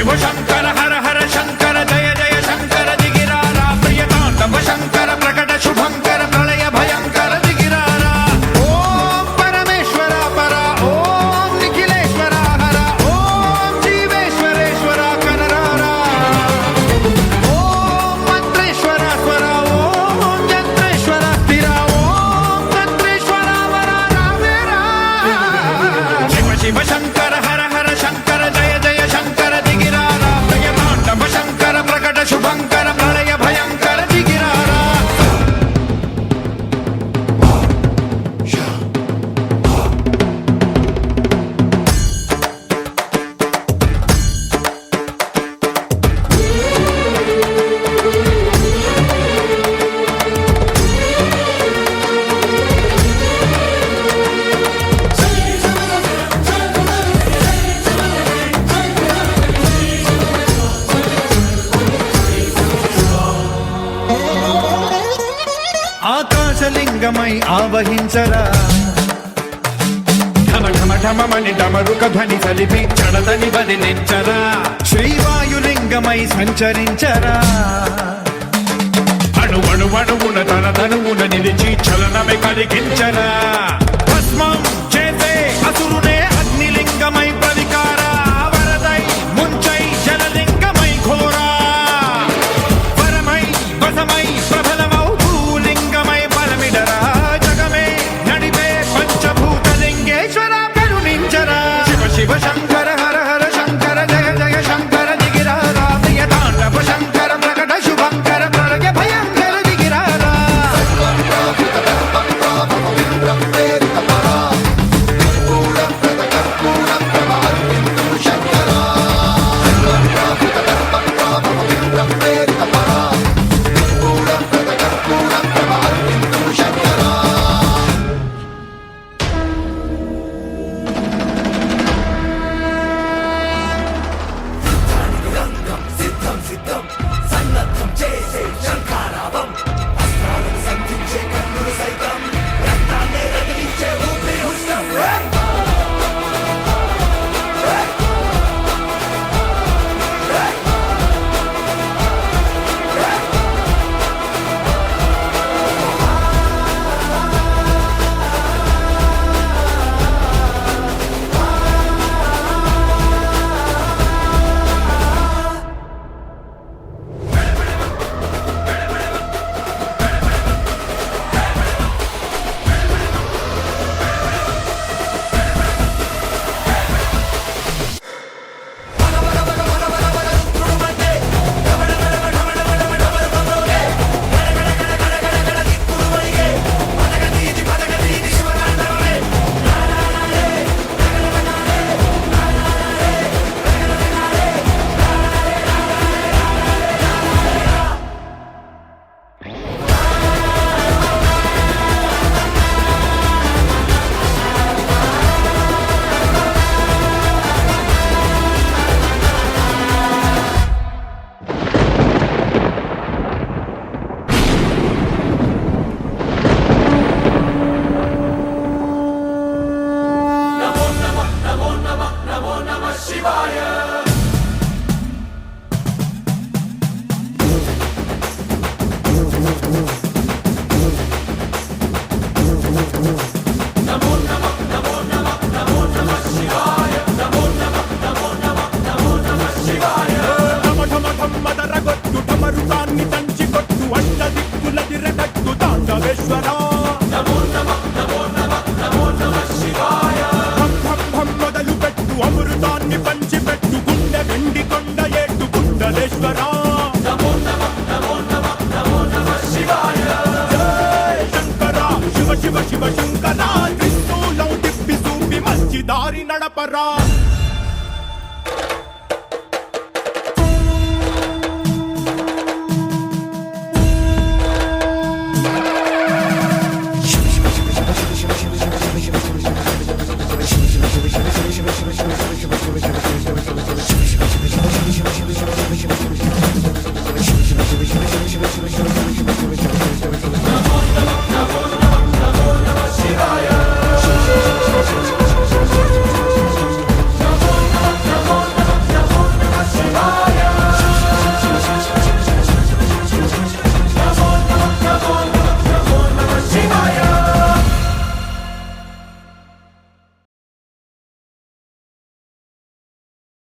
శివ శంకర హర హర శంకర జయ జయ శంకర దిగిరారా ప్రియతాండవ శంకర ప్రకట శుభంకర ప్రళయ భయంకర దిగిరారా ఓం పరమేశ్వర పర ఓం నిఖిలేశ్వర హర ఓం జీవేశ్వరేశ్వర కనరారా ఓం మంత్రేశ్వర స్వర ఓం జంత్రేశ్వర స్థిర ఓం తంత్రేశ్వర వర రావేరా శివ శివ శంకర హర హర శంకర జయ జయ శంకర దిగిరారా ప్రియతాండవ శంకర ప్రకట శుభంకర ప్రళయ భయంకర దిగిరారా ఆకాశలింగమై ఆవహించరా ఢమ ఢమ ఢమమని డమరుక ధ్వని కలిపి చడదని బదిలించరా శ్రీవాయులింగమై సంచరించరా అణువణువున తన తనువున నిలిచి చలనమే కలిగించరా భస్మం చేసే అసురునే అగ్నిలింగమై ప్రవికారా వరదై ముంచై జలలింగమై ఘోరా పరమై వసమై ప్రబలమౌ భూలింగమై బలమిడరా జగమే నడిపే పంచభూతలింగేశ్వర కరుణించరా శివ శివ శంకర హర హర శంకర జయ జయ శంకర దిగిరారా ప్రియతాండవ శంకర ప్రకట శుభంకర ప్రళయ భయంకర దిగిరారా శివ శివ శంకరా త్రిశూలం తిప్పి చూపి మంచి దారి నడపరా